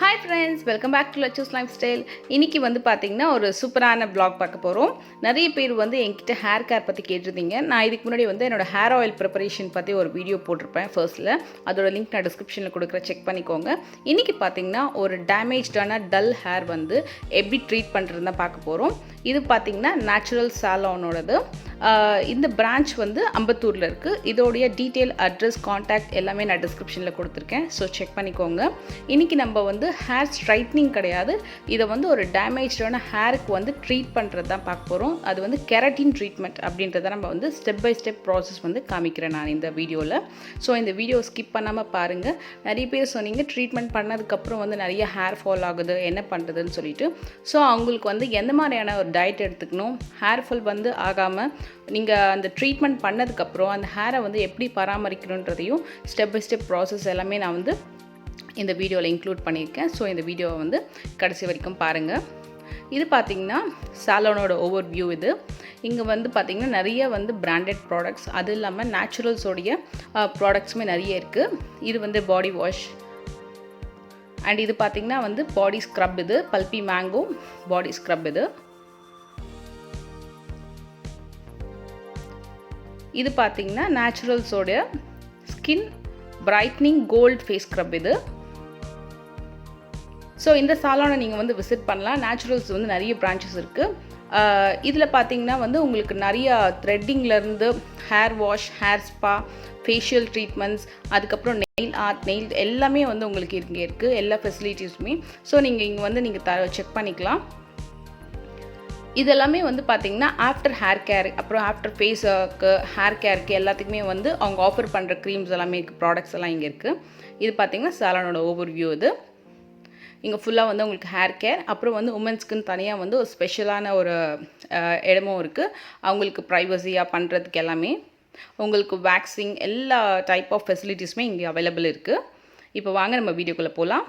Hi friends, welcome back to Let's Lifestyle. இன்னைக்கு வந்து பாத்தீங்கன்னா ஒரு சூப்பரான vlog பார்க்க போறோம். நிறைய பேர் வந்து என்கிட்ட ஹேர் கேர் பத்தி கேட்டிருந்தீங்க. நான் இதுக்கு முன்னாடி வந்து என்னோட ஹேர் ஆயில் ப்ரிப்பரேஷன் பத்தி ஒரு வீடியோ போட்டிருப்பேன் ஃபர்ஸ்ட்ல. அதோட லிங்க் நான் டிஸ்கிரிப்ஷன்ல கொடுக்குறேன், செக் பண்ணிக்கோங்க. இன்னைக்கு பாத்தீங்கன்னா ஒரு டேமேஜ்டான டல் ஹேர் வந்து எப்படி ட்ரீட் பண்றதுன்னு பார்க்க போறோம். இது பாத்தீங்கன்னா நேச்சுரல் சாலோனோடது. இந்த பிரான்ச் வந்து அம்பத்தூரில் இருக்குது. இதோடைய டீட்டெயில் அட்ரஸ் காண்டாக்ட் எல்லாமே நான் டிஸ்கிரிப்ஷனில் கொடுத்துருக்கேன், ஸோ செக் பண்ணிக்கோங்க. இன்றைக்கி நம்ம வந்து ஹேர் ஸ்ட்ரைட்னிங் கிடையாது, இதை வந்து ஒரு டேமேஜான ஹேருக்கு வந்து ட்ரீட் பண்ணுறது தான் பார்க்க போகிறோம். அது வந்து கெரட்டின் ட்ரீட்மெண்ட் அப்படின்றத நம்ம வந்து ஸ்டெப் பை ஸ்டெப் ப்ராசஸ் வந்து காமிக்கிறேன் நான் இந்த வீடியோவில். ஸோ இந்த வீடியோ ஸ்கிப் பண்ணாமல் பாருங்கள். நிறைய பேர் சொன்னீங்க ட்ரீட்மெண்ட் பண்ணதுக்கப்புறம் வந்து நிறைய ஹேர் ஃபால் ஆகுது, என்ன பண்ணுறதுன்னு சொல்லிட்டு. ஸோ அவங்களுக்கு வந்து எந்த மாதிரியான ஒரு டயட் எடுத்துக்கணும், ஹேர் ஃபால் வந்து ஆகாமல் நீங்கள் அந்த ட்ரீட்மெண்ட் பண்ணதுக்கப்புறம் அந்த ஹேரை வந்து எப்படி பராமரிக்கணுன்றதையும் ஸ்டெப் பை ஸ்டெப் ப்ராசஸ் எல்லாமே நான் வந்து இந்த வீடியோவில் இன்க்ளூட் பண்ணியிருக்கேன். ஸோ இந்த வீடியோவை வந்து கடைசி வரைக்கும் பாருங்கள். இது பார்த்திங்கன்னா சாலோனோட ஓவர் வியூ. இது இங்கே வந்து பார்த்திங்கன்னா நிறைய வந்து பிராண்டட் ப்ராடக்ட்ஸ், அது இல்லாமல் நேச்சுரல்ஸோடைய ப்ராடக்ட்ஸுமே நிறைய இருக்குது. இது வந்து பாடி வாஷ் அண்ட் இது பார்த்திங்கன்னா வந்து பாடி ஸ்க்ரப். இது பல்பி மேங்கோ பாடி ஸ்க்ரப். இது பார்த்தீங்கன்னா நேச்சுரல்ஸோட skin brightening gold face scrub. இது ஸோ இந்த சாலோனை நீங்கள் வந்து விசிட் பண்ணலாம். நேச்சுரல்ஸ் வந்து நிறைய பிரான்ச்சஸ் இருக்குது. இதில் பார்த்தீங்கன்னா வந்து உங்களுக்கு நிறையா த்ரெட்டிங்லேருந்து hair wash, hair spa, facial treatments, அதுக்கப்புறம் நெயில் ஆர்ட், நெயில் எல்லாமே வந்து உங்களுக்கு இங்கே இருக்குது, எல்லா ஃபெசிலிட்டிஸுமே. ஸோ நீங்கள் இங்கே வந்து நீங்கள் செக் பண்ணிக்கலாம். இதெல்லாமே வந்து பார்த்திங்கன்னா ஆஃப்டர் ஹேர் கேர், அப்புறம் ஆஃப்டர் ஃபேஸுக்கு ஹேர் கேருக்கு எல்லாத்துக்குமே வந்து அவங்க ஆஃபர் பண்ணுற க்ரீம்ஸ் எல்லாமே இருக்குது, ப்ராடக்ட்ஸ் எல்லாம் இங்கே இருக்குது. இது பார்த்திங்கன்னா சாலோனோட ஓவர் வியூ. இது இங்கே ஃபுல்லாக வந்து உங்களுக்கு ஹேர் கேர், அப்புறம் வந்து உமன்ஸ்க்குன்னு தனியாக வந்து ஒரு ஸ்பெஷலான ஒரு இடமும் இருக்குது, அவங்களுக்கு ப்ரைவசியாக பண்ணுறதுக்கு எல்லாமே. உங்களுக்கு வேக்சிங் எல்லா டைப் ஆஃப் ஃபெசிலிட்டிஸுமே இங்கே அவைலபிள் இருக்குது. இப்போ வாங்க நம்ம வீடியோக்குள்ளே போகலாம்.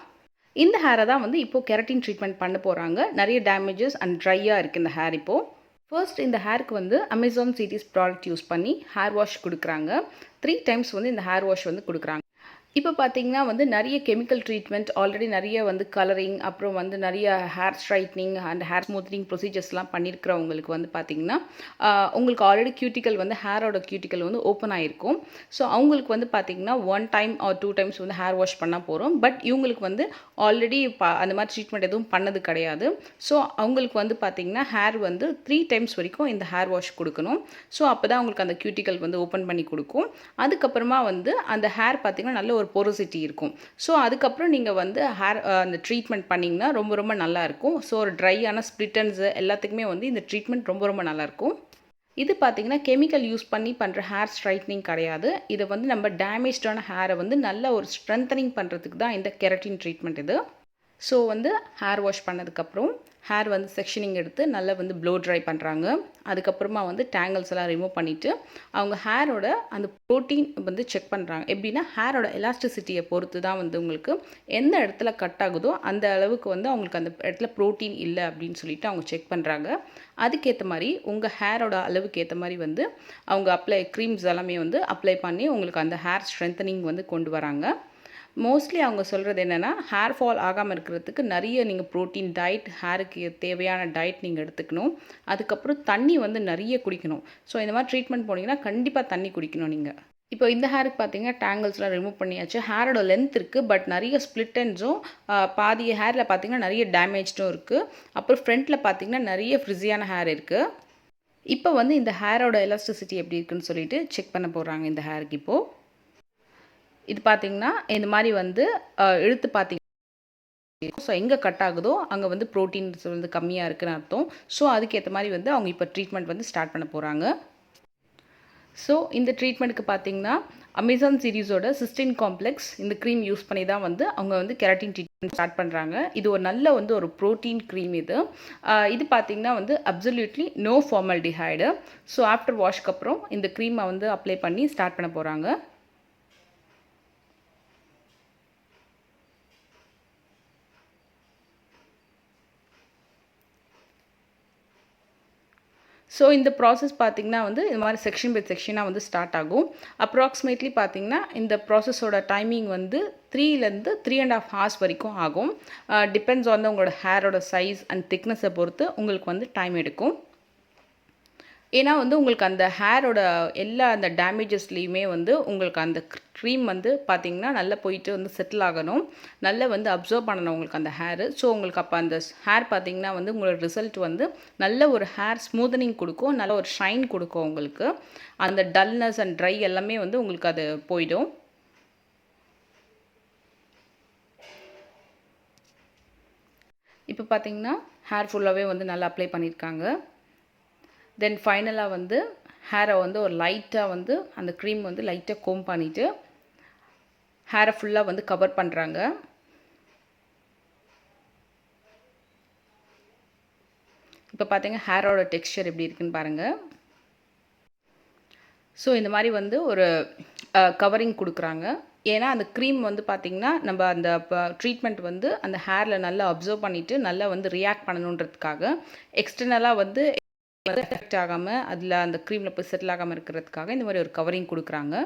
இந்த ஹேரை தான் வந்து இப்போது கெரட்டின் ட்ரீட்மெண்ட் பண்ண போகிறாங்க. நிறைய டேமேஜஸ் அண்ட் ட்ரையாக இருக்குது இந்த ஹேர். இப்போது ஃபர்ஸ்ட் இந்த ஹேருக்கு வந்து அமேசான் சீரீஸ் ப்ராடக்ட் யூஸ் பண்ணி ஹேர் வாஷ் கொடுக்குறாங்க. 3 டைம்ஸ் வந்து இந்த ஹேர் வாஷ் வந்து கொடுக்குறாங்க. இப்போ பார்த்தீங்கன்னா வந்து நிறைய கெமிக்கல் ட்ரீட்மெண்ட், ஆல்ரெடி நிறைய வந்து கலரிங், அப்புறம் வந்து நிறைய hair straightening and hair smoothening ப்ரொசீஜர்ஸ்லாம் பண்ணியிருக்கிறவங்களுக்கு வந்து பார்த்திங்கன்னா உங்களுக்கு ஆல்ரெடி கியூட்டிக்கல் வந்து ஹேரோட கியூட்டிக்கல் வந்து ஓப்பன் ஆகிருக்கும். ஸோ அவங்களுக்கு வந்து பார்த்திங்கன்னா 1 டைம் ஆர் 2 டைம்ஸ் வந்து ஹேர் வாஷ் பண்ணால் போகிறோம். பட் இவங்களுக்கு வந்து ஆல்ரெடி அந்த மாதிரி ட்ரீட்மெண்ட் எதுவும் பண்ணது கிடையாது. ஸோ அவங்களுக்கு வந்து பார்த்திங்கன்னா ஹேர் வந்து 3 டைம்ஸ் வரைக்கும் இந்த ஹேர் வாஷ் கொடுக்கணும். ஸோ அப்போ தான் அவங்களுக்கு அந்த கியூட்டிக்கல் வந்து ஓப்பன் பண்ணி கொடுக்கும். அதுக்கப்புறமா வந்து அந்த ஹேர் பார்த்திங்கன்னா நல்ல ஒரு போரோசிட்டி இருக்கும். ஸோ அதுக்கப்புறம் நீங்கள் வந்து ஹேர் அந்த ட்ரீட்மெண்ட் பண்ணிங்கன்னா ரொம்ப ரொம்ப நல்லாயிருக்கும். ஸோ ஒரு ட்ரையான ஸ்ப்ளிட்டன்ஸு எல்லாத்துக்குமே வந்து இந்த ட்ரீட்மெண்ட் ரொம்ப ரொம்ப நல்லாயிருக்கும். இது பார்த்திங்கன்னா கெமிக்கல் யூஸ் பண்ணி பண்ணுற ஹேர் ஸ்ட்ரைட்னிங் கிடையாது. இதை வந்து நம்ம டேமேஜ்டான ஹேரை வந்து நல்ல ஒரு ஸ்ட்ரென்தனிங் பண்ணுறதுக்கு தான் இந்த கெரட்டின் ட்ரீட்மெண்ட். இது ஸோ வந்து ஹேர் வாஷ் பண்ணதுக்கப்புறம் ஹேர் வந்து செக்ஷனிங் எடுத்து நல்லா வந்து ப்ளோ ட்ரை பண்ணுறாங்க. அதுக்கப்புறமா வந்து டேங்கிள்ஸ் எல்லாம் ரிமூவ் பண்ணிவிட்டு அவங்க ஹேரோட அந்த ப்ரோட்டீன் வந்து செக் பண்ணுறாங்க. எப்படின்னா ஹேரோட எலாஸ்டிசிட்டியை பொறுத்து தான் வந்து உங்களுக்கு எந்த இடத்துல கட் ஆகுதோ அந்த அளவுக்கு வந்து அவங்களுக்கு அந்த இடத்துல ப்ரோட்டீன் இல்லை அப்படின்னு சொல்லிட்டு அவங்க செக் பண்ணுறாங்க. அதுக்கேற்ற மாதிரி உங்கள் ஹேரோட அளவுக்கு ஏற்ற மாதிரி வந்து அவங்க க்ரீம்ஸ் எல்லாமே வந்து அப்ளை பண்ணி உங்களுக்கு அந்த ஹேர் ஸ்ட்ரென்தனிங் வந்து கொண்டு வராங்க. மோஸ்ட்லி அவங்க சொல்கிறது என்னென்னா ஹேர் ஃபால் ஆகாமல் இருக்கிறதுக்கு நிறைய நீங்கள் ப்ரோட்டீன் டயட், ஹேருக்கு தேவையான டயட் நீங்கள் எடுத்துக்கணும். அதுக்கப்புறம் தண்ணி வந்து நிறைய குடிக்கணும். ஸோ இந்த மாதிரி ட்ரீட்மெண்ட் போனீங்கன்னா கண்டிப்பாக தண்ணி குடிக்கணும் நீங்கள். இப்போ இந்த ஹேருக்கு பார்த்தீங்கன்னா டேங்கிள்ஸ்லாம் ரிமூவ் பண்ணியாச்சு. ஹேரோட லென்த் இருக்குது, பட் நிறைய ஸ்ப்ளிட்டன்ஸும் பாதி ஹேரில் பார்த்தீங்கன்னா நிறைய டேமேஜ்டும் இருக்குது. அப்புறம் ஃப்ரண்ட்டில் பார்த்தீங்கன்னா நிறைய ஃப்ரிஸியான ஹேர் இருக்குது. இப்போ வந்து இந்த ஹேரோட எலாஸ்டிசிட்டி எப்படி இருக்குன்னு சொல்லிட்டு செக் பண்ண போகிறாங்க இந்த ஹேருக்கு. இப்போது இது பார்த்திங்கன்னா இந்த மாதிரி வந்து இழுத்து பார்த்திங்கன்னா ஸோ எங்கே கட் ஆகுதோ அங்கே வந்து ப்ரோட்டீன்ஸ் வந்து கம்மியாக இருக்குன்னு அர்த்தம். ஸோ அதுக்கேற்ற மாதிரி வந்து அவங்க இப்போ ட்ரீட்மெண்ட் வந்து ஸ்டார்ட் பண்ண போகிறாங்க. ஸோ இந்த ட்ரீட்மெண்ட்டுக்கு பார்த்திங்கன்னா அமேசான் சீரீஸோட சிஸ்டின் காம்ப்ளெக்ஸ் இந்த க்ரீம் யூஸ் பண்ணி தான் வந்து அவங்க வந்து கெரட்டின் ட்ரீட்மெண்ட் ஸ்டார்ட் பண்ணுறாங்க. இது ஒரு நல்ல வந்து ஒரு ப்ரோட்டீன் க்ரீம். இது பார்த்திங்கன்னா வந்து absolutely no formaldehyde. So after வாஷ்க்கு அப்புறம் இந்த க்ரீமை வந்து அப்ளை பண்ணி ஸ்டார்ட் பண்ண போகிறாங்க. ஸோ இந்த ப்ராசஸ் பார்த்திங்கன்னா வந்து இது மாதிரி செக்ஷன் பை செக்ஷனாக வந்து ஸ்டார்ட் ஆகும். அப்ராக்சிமேட்லி பார்த்திங்கன்னா இந்த ப்ராசஸோட டைமிங் வந்து 3லேருந்து 3.5 hours வரைக்கும் ஆகும். டிபெண்ட்ஸ் ஆன் உங்களோட ஹேரோட சைஸ் அண்ட் திக்னஸை பொறுத்து உங்களுக்கு வந்து டைம் எடுக்கும். ஏன்னா வந்து உங்களுக்கு அந்த ஹேரோட எல்லா அந்த டேமேஜஸ்லேயுமே வந்து உங்களுக்கு அந்த க்ரீம் வந்து பார்த்திங்கன்னா நல்லா போயிட்டு வந்து செட்டில் ஆகணும், நல்லா வந்து அப்சர்வ் பண்ணணும் உங்களுக்கு அந்த ஹேரு. ஸோ உங்களுக்கு அப்போ அந்த ஹேர் பார்த்திங்கன்னா வந்து உங்களோட ரிசல்ட் வந்து நல்ல ஒரு ஹேர் ஸ்மூத்தனிங் கொடுக்கும், நல்ல ஒரு ஷைன் கொடுக்கும் உங்களுக்கு. அந்த டல்னஸ் அண்ட் ட்ரை எல்லாமே வந்து உங்களுக்கு அது போயிடும். இப்போ பார்த்திங்கன்னா ஹேர் ஃபுல்லாகவே வந்து நல்லா அப்ளை பண்ணியிருக்காங்க. தென் ஃபைனலாக வந்து ஹேரை வந்து ஒரு லைட்டாக வந்து அந்த க்ரீம் வந்து லைட்டாக கோம் பண்ணிவிட்டு ஹேரை ஃபுல்லாக வந்து கவர் பண்ணுறாங்க. இப்போ பார்த்தீங்கன்னா ஹேரோட டெக்ஸ்சர் எப்படி இருக்குன்னு பாருங்கள். ஸோ இந்த மாதிரி வந்து ஒரு கவரிங் கொடுக்குறாங்க. ஏன்னா அந்த க்ரீம் வந்து பார்த்திங்கன்னா நம்ம அந்த ட்ரீட்மெண்ட் வந்து அந்த ஹேரில் நல்லா அப்சர்வ் பண்ணிவிட்டு நல்லா வந்து ரியாக்ட் பண்ணணுன்றதுக்காக எக்ஸ்டர்னலாக வந்து எஃபெக்ட் ஆகாமல் அதில் அந்த க்ரீமில் போய் செட்டில் ஆகாமல் இருக்கிறதுக்காக இந்த மாதிரி ஒரு கவரிங் கொடுக்குறாங்க.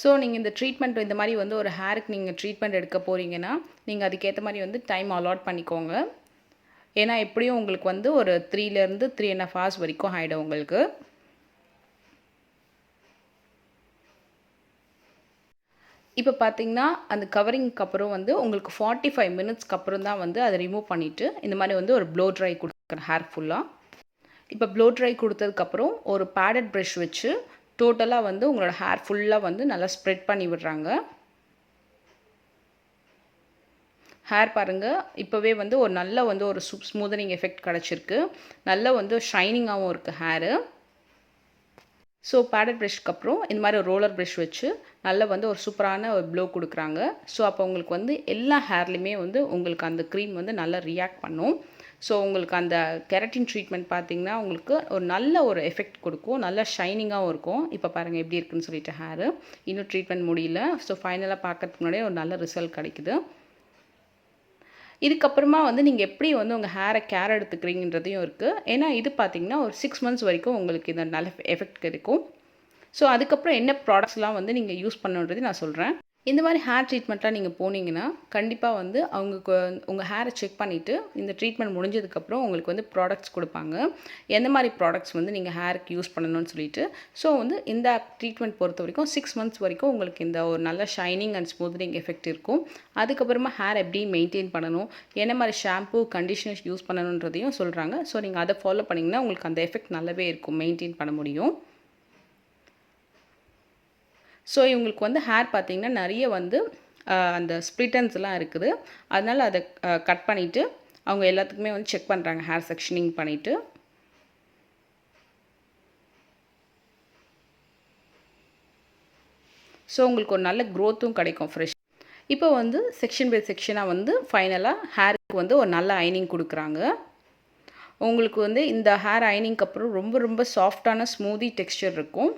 ஸோ நீங்கள் இந்த ட்ரீட்மெண்ட் இந்த மாதிரி வந்து ஒரு ஹேருக்கு நீங்கள் ட்ரீட்மெண்ட் எடுக்க போகிறீங்கன்னா நீங்கள் அதுக்கேற்ற மாதிரி வந்து டைம் அலாட் பண்ணிக்கோங்க. ஏன்னா எப்படியும் உங்களுக்கு வந்து ஒரு 3லேருந்து 3.5 hours வரைக்கும் ஆகிடும் உங்களுக்கு. இப்போ பார்த்தீங்கன்னா அந்த கவரிங்க்கு அப்புறம் வந்து உங்களுக்கு 45 minutesக்கு அப்புறம் தான் வந்து அதை ரிமூவ் பண்ணிவிட்டு இந்த மாதிரி வந்து ஒரு ப்ளோ ட்ரை கொடுக்குறேன் ஹேர் ஃபுல்லாக. இப்போ ப்ளோ ட்ரை கொடுத்ததுக்கப்புறம் ஒரு பேடட் ப்ரஷ் வச்சு டோட்டலாக வந்து உங்களோட ஹேர் ஃபுல்லாக வந்து நல்லா ஸ்ப்ரெட் பண்ணி விடுறாங்க. ஹேர் பாருங்கள் இப்போவே வந்து ஒரு நல்ல வந்து ஒரு ஸ்மூதனிங் எஃபெக்ட் கிடச்சிருக்கு, நல்ல வந்து ஷைனிங்காகவும் இருக்குது ஹேரு. ஸோ பேடட் ப்ரஷ்க்கு அப்புறம் இந்த மாதிரி ஒரு ரோலர் ப்ரஷ் வச்சு நல்லா வந்து ஒரு சூப்பரான ஒரு ப்ளோ கொடுக்குறாங்க. ஸோ அப்போ உங்களுக்கு வந்து எல்லா ஹேர்லேயுமே வந்து உங்களுக்கு அந்த க்ரீம் வந்து நல்லா ரியாக்ட் பண்ணும். ஸோ உங்களுக்கு அந்த கெரட்டின் ட்ரீட்மெண்ட் பார்த்திங்கன்னா உங்களுக்கு ஒரு நல்ல ஒரு எஃபெக்ட் கொடுக்கும், நல்ல ஷைனிங்காகவும் இருக்கும். இப்போ பாருங்கள் எப்படி இருக்குன்னு சொல்லிட்டு ஹேரு இன்னும் ட்ரீட்மெண்ட் முடியல. ஸோ ஃபைனலாக பார்க்கறதுக்கு முன்னாடியே ஒரு நல்ல ரிசல்ட் கிடைக்குது. இதுக்கப்புறமா வந்து நீங்கள் எப்படி வந்து உங்கள் ஹேரை கேர் எடுத்துக்கிறீங்கன்றதையும் இருக்குது. ஏன்னா இது பார்த்திங்கன்னா ஒரு 6 months வரைக்கும் உங்களுக்கு இந்த நல்ல எஃபெக்ட் கிடைக்கும். ஸோ அதுக்கப்புறம் என்ன ப்ராடக்ட்ஸ்லாம் வந்து நீங்கள் யூஸ் பண்ணுன்றது நான் சொல்கிறேன். இந்த மாதிரி ஹேர் ட்ரீட்மெண்ட்லாம் நீங்கள் போனீங்கன்னா கண்டிப்பாக வந்து அவங்க உங்கள் ஹேரை செக் பண்ணிவிட்டு இந்த ட்ரீட்மெண்ட் முடிஞ்சதுக்கப்புறம் உங்களுக்கு வந்து ப்ராடக்ட்ஸ் கொடுப்பாங்க, எந்த மாதிரி ப்ராடக்ட்ஸ் வந்து நீங்கள் ஹேருக்கு யூஸ் பண்ணணும்னு சொல்லிட்டு. ஸோ வந்து இந்த ட்ரீட்மெண்ட் பொறுத்த வரைக்கும் 6 months வரைக்கும் உங்களுக்கு இந்த ஒரு நல்ல ஷைனிங் அண்ட் ஸ்மூத்னிங் எஃபெக்ட் இருக்கும். அதுக்கப்புறமா ஹேர் எப்படி மெயின்டைன் பண்ணணும், என்ன மாதிரி ஷாம்பூ கண்டிஷனர்ஸ் யூஸ் பண்ணணுன்றதையும் சொல்கிறாங்க. ஸோ நீங்கள் அதை ஃபாலோ பண்ணிங்கன்னா உங்களுக்கு அந்த எஃபெக்ட் நல்லாவே இருக்கும், மெயின்டைன் பண்ண முடியும். ஸோ இவங்களுக்கு வந்து ஹேர் பார்த்திங்கன்னா நிறைய வந்து அந்த ஸ்ப்ளிட்டன்ஸ்லாம் இருக்குது, அதனால் அதை கட் பண்ணிவிட்டு அவங்க எல்லாத்துக்குமே வந்து செக் பண்ணுறாங்க ஹேர் செக்ஷனிங் பண்ணிவிட்டு. ஸோ உங்களுக்கு ஒரு நல்ல க்ரோத்தும் கிடைக்கும் ஃப்ரெஷ். இப்போ வந்து செக்ஷன் பை செக்ஷனாக வந்து ஃபைனலாக ஹேருக்கு வந்து ஒரு நல்ல அயனிங் கொடுக்குறாங்க. உங்களுக்கு வந்து இந்த ஹேர் அயனிங்க்கு அப்புறம் ரொம்ப ரொம்ப சாஃப்டான ஸ்மூதி டெக்ஸ்சர் இருக்கும்.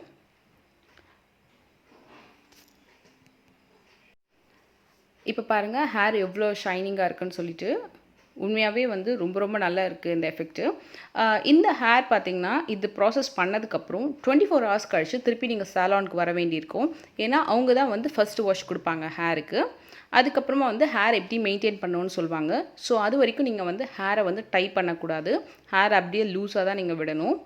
இப்போ பாருங்கள் ஹேர் எவ்வளோ ஷைனிங்காக இருக்குன்னு சொல்லிட்டு உண்மையாகவே வந்து ரொம்ப ரொம்ப நல்லா இருக்குது இந்த எஃபெக்ட்டு. இந்த ஹேர் பார்த்திங்கன்னா இது ப்ராசஸ் பண்ணதுக்கப்புறம் 24 hours கழித்து திருப்பி நீங்கள் சாலானுக்கு வர வேண்டியிருக்கும். ஏன்னா அவங்க தான் வந்து ஃபஸ்ட்டு வாஷ் கொடுப்பாங்க ஹேருக்கு. அதுக்கப்புறமா வந்து ஹேர் எப்படி மெயின்டைன் பண்ணணும்னு சொல்லுவாங்க. ஸோ அது வரைக்கும் நீங்கள் வந்து ஹேரை வந்து டை பண்ணக்கூடாது, ஹேர் அப்படியே லூஸாக தான் நீங்கள் விடணும்.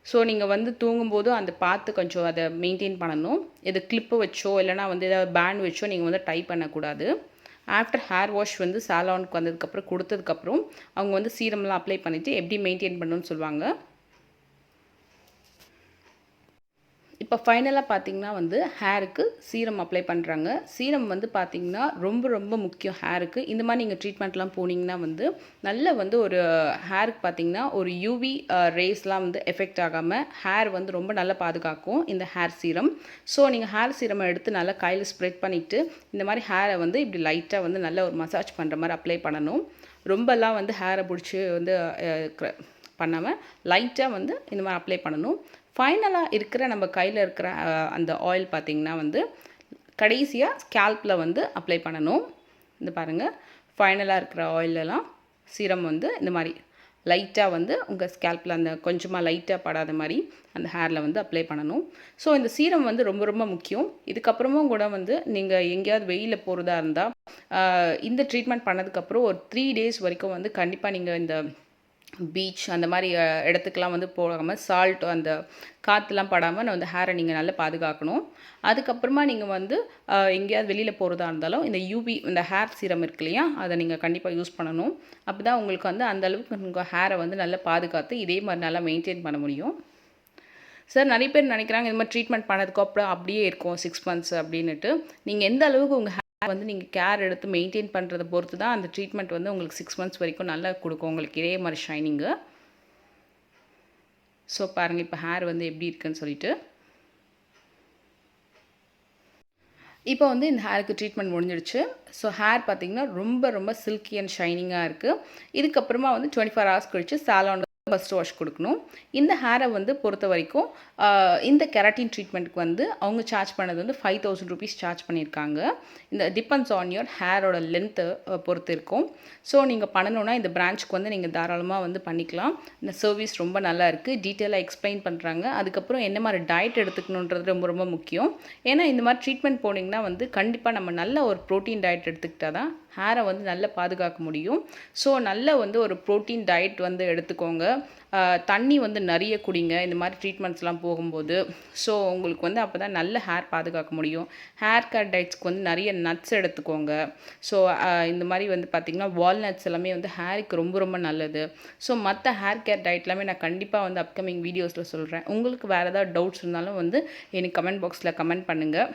ஸோ நீங்கள் வந்து தூங்கும்போது அந்த பார்த்து கொஞ்சம் அதை மெயின்டைன் பண்ணணும். இது கிளிப்பு வச்சோ இல்லைனா வந்து ஏதாவது பேண்ட் வச்சோ நீங்கள் வந்து டை பண்ணக்கூடாது. ஆஃப்டர் ஹேர் வாஷ் வந்து சாலானுக்கு வந்ததுக்கப்புறம் கொடுத்ததுக்கப்புறம் அவங்க வந்து சீரம்லாம் அப்ளை பண்ணிவிட்டு எப்படி மெயின்டைன் பண்ணணும்னு சொல்லுவாங்க. இப்போ ஃபைனலாக பார்த்திங்கன்னா வந்து ஹேருக்கு சீரம் அப்ளை பண்ணுறாங்க. சீரம் வந்து பார்த்திங்கன்னா ரொம்ப ரொம்ப முக்கியம் ஹேருக்கு. இந்த மாதிரி நீங்கள் ட்ரீட்மெண்ட்லாம் போனீங்கன்னா வந்து நல்ல வந்து ஒரு ஹேருக்கு பார்த்திங்கன்னா ஒரு யூவி ரேஸ்லாம் வந்து எஃபெக்ட் ஆகாமல் ஹேர் வந்து ரொம்ப நல்லா பாதுகாக்கும் இந்த ஹேர் சீரம். ஸோ நீங்கள் ஹேர் சீரமை எடுத்து நல்லா கையில் ஸ்ப்ரெட் பண்ணிவிட்டு இந்த மாதிரி ஹேரை வந்து இப்படி லைட்டாக வந்து நல்ல ஒரு மசாஜ் பண்ணுற மாதிரி அப்ளை பண்ணணும். ரொம்பலாம் வந்து ஹேரை பிடிச்சி வந்து பண்ணாமல் லைட்டாக வந்து இந்த மாதிரி அப்ளை பண்ணணும். ஃபைனலாக இருக்கிற நம்ம கையில் இருக்கிற அந்த ஆயில் பார்த்திங்கன்னா வந்து கடைசியாக ஸ்கேல்பில் வந்து அப்ளை பண்ணணும். இந்த பாருங்கள் ஃபைனலாக இருக்கிற ஆயிலெல்லாம் சீரம் வந்து இந்த மாதிரி லைட்டாக வந்து உங்கள் ஸ்கேல்பில் அந்த கொஞ்சமாக லைட்டாக படாத மாதிரி அந்த ஹேரில் வந்து அப்ளை பண்ணணும். ஸோ இந்த சீரம் வந்து ரொம்ப ரொம்ப முக்கியம். இதுக்கப்புறமும் கூட வந்து நீங்கள் எங்கேயாவது வெயிலில் போகிறதா இருந்தால் இந்த ட்ரீட்மெண்ட் பண்ணதுக்கப்புறம் ஒரு 3 days வரைக்கும் வந்து கண்டிப்பாக நீங்கள் இந்த பீச் அந்த மாதிரி இடத்துக்கெலாம் வந்து போகாமல் சால்ட் அந்த காற்றுலாம் படாமல் அந்த ஹேரை நீங்கள் நல்லா பாதுகாக்கணும். அதுக்கப்புறமா நீங்கள் வந்து எங்கேயாவது வெளியில் போகிறதா இருந்தாலும் இந்த யூவி இந்த ஹேர் சீரம் இருக்கு இல்லையா, அதை நீங்கள் கண்டிப்பாக யூஸ் பண்ணணும். அப்போ தான் உங்களுக்கு வந்து அந்தளவுக்கு உங்கள் ஹேரை வந்து நல்லா பாதுகாத்து இதே மாதிரி நல்லா மெயின்டைன் பண்ண முடியும். சார் நிறைய பேர் நினைக்கிறாங்க இந்த மாதிரி ட்ரீட்மெண்ட் பண்ணதுக்கப்புறம் அப்படியே இருக்கும் 6 months அப்படின்ட்டு. நீங்கள் எந்த அளவுக்கு உங்கள் வந்து நீங்கள் கேர் எடுத்து மெயின்டைன் பண்ணுறதை பொறுத்து தான் அந்த ட்ரீட்மெண்ட் வந்து உங்களுக்கு 6 months வரைக்கும் நல்லா கொடுக்கும் உங்களுக்கு இதே மாதிரி ஷைனிங்கு. ஸோ பாருங்கள் இப்போ ஹேர் வந்து எப்படி இருக்குன்னு சொல்லிட்டு. இப்போ வந்து இந்த ஹேருக்கு ட்ரீட்மெண்ட் முடிஞ்சிடுச்சு. ஸோ ஹேர் பார்த்திங்கன்னா ரொம்ப ரொம்ப சில்கி அண்ட் ஷைனிங்காக இருக்குது. இதுக்கப்புறமா வந்து 24 hours கழிச்சு சாலான் ஃபஸ்ட் வாஷ் கொடுக்கணும். இந்த ஹேரை வந்து பொறுத்த வரைக்கும் இந்த கெராட்டின் ட்ரீட்மெண்ட்டுக்கு வந்து அவங்க சார்ஜ் பண்ணது வந்து 5000 rupees சார்ஜ் பண்ணியிருக்காங்க. இந்த டிபெண்ட்ஸ் ஆன் யுவர் ஹேரோட லென்த்து பொறுத்து இருக்கும். ஸோ நீங்கள் பண்ணணுன்னா இந்த பிரான்ச்சுக்கு வந்து நீங்கள் தாராளமாக வந்து பண்ணிக்கலாம். இந்த சர்வீஸ் ரொம்ப நல்லா இருக்குது. டீட்டெயிலாக எக்ஸ்பிளைன் பண்ணுறாங்க. அதுக்கப்புறம் என்ன மாதிரி டயட் எடுத்துக்கணுன்றது ரொம்ப ரொம்ப முக்கியம். ஏன்னா இந்த மாதிரி ட்ரீட்மெண்ட் போனீங்கன்னா வந்து கண்டிப்பாக நம்ம நல்ல ஒரு ப்ரோட்டீன் டயட் எடுத்துக்கிட்டால் தான் ஹேரை வந்து நல்லா பாதுகாக்க முடியும். ஸோ நல்ல வந்து ஒரு ப்ரோட்டீன் டயட் வந்து எடுத்துக்கோங்க. தண்ணி வந்து நிறைய குடிங்க இந்த மாதிரி ட்ரீட்மெண்ட்ஸ்லாம் போகும்போது. ஸோ உங்களுக்கு வந்து அப்போ தான் நல்ல ஹேர் பாதுகாக்க முடியும். ஹேர் கேர் டயட்ஸ்க்கு வந்து நிறைய நட்ஸ் எடுத்துக்கோங்க. ஸோ இந்த மாதிரி வந்து பார்த்திங்கன்னா வால்நட்ஸ் எல்லாமே வந்து ஹேருக்கு ரொம்ப ரொம்ப நல்லது. ஸோ மற்ற ஹேர் கேர் டயட் எல்லாமே நான் கண்டிப்பாக வந்து அப்கமிங் வீடியோஸில் சொல்கிறேன். உங்களுக்கு வேறு ஏதாவது டவுட்ஸ் இருந்தாலும் வந்து எனக்கு கமெண்ட் பாக்ஸில் கமெண்ட் பண்ணுங்கள்.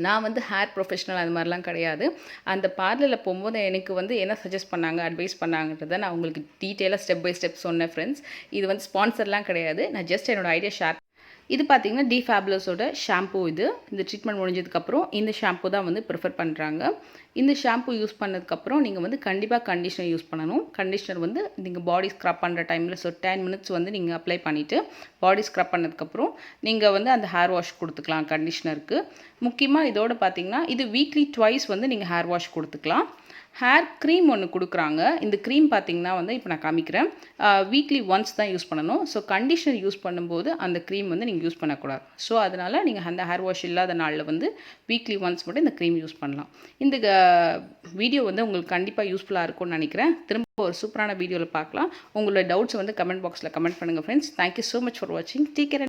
நான் வந்து ஹேர் ப்ரொஃபஷனல் அது மாதிரிலாம் கிடையாது. அந்த பார்லரில் போகும்போது எனக்கு வந்து என்ன சஜஸ்ட் பண்ணாங்க, அட்வைஸ் பண்ணாங்கன்றதை நான் உங்களுக்கு டீட்டெயிலாக ஸ்டெப் பை ஸ்டெப் சொன்னேன் ஃப்ரெண்ட்ஸ். இது வந்து ஸ்பான்சர்லாம் கிடையாது. நான் ஜஸ்ட் என்னோடய ஐடியா ஷேர். இது பார்த்திங்கன்னா டி ஃபேபுலஸோட ஷாம்பூ இது. இந்த ட்ரீட்மெண்ட் முடிஞ்சதுக்கப்புறம் இந்த ஷாம்பூ தான் வந்து ப்ரிஃபர் பண்ணுறாங்க. இந்த ஷாம்பூ யூஸ் பண்ணதுக்கப்புறம் நீங்கள் வந்து கண்டிப்பாக கண்டிஷ்னர் யூஸ் பண்ணணும். கண்டிஷ்னர் வந்து நீங்கள் பாடி ஸ்க்ரப் பண்ணுற டைமில் 10 minutes வந்து நீங்கள் அப்ளை பண்ணிவிட்டு பாடி ஸ்க்ரப் பண்ணதுக்கப்புறம் நீங்கள் வந்து அந்த ஹேர் வாஷ் கொடுத்துக்கலாம் கண்டிஷ்னருக்கு. முக்கியமாக இதோடு பார்த்திங்கன்னா இது வீக்லி ட்வைஸ் வந்து நீங்கள் ஹேர் வாஷ் கொடுத்துக்கலாம். ஹேர் க்ரீம் ஒன்று கொடுக்குறாங்க. இந்த க்ரீம் பார்த்திங்கன்னா வந்து இப்போ நான் காமிக்கிறேன். வீக்லி ஒன்ஸ் தான் யூஸ் பண்ணணும். ஸோ கண்டிஷனர் யூஸ் பண்ணும்போது அந்த க்ரீம் வந்து நீங்கள் யூஸ் பண்ணக்கூடாது. ஸோ அதனால் நீங்கள் அந்த ஹேர் வாஷ் இல்லாத நாளில் வந்து வீக்லி ஒன்ஸ் மட்டும் இந்த க்ரீம் யூஸ் பண்ணலாம். இந்த வீடியோ வந்து உங்களுக்கு கண்டிப்பாக யூஸ்ஃபுல்லாக இருக்கும்னு நினைக்கிறேன். திரும்ப ஒரு சூப்பரான வீடியோவில் பார்க்கலாம். உங்களோட டவுட்ஸ் வந்து கமெண்ட் பாக்ஸில் கமெண்ட் பண்ணுங்கள் friends. Thank you so much for வாட்சிங். Take care.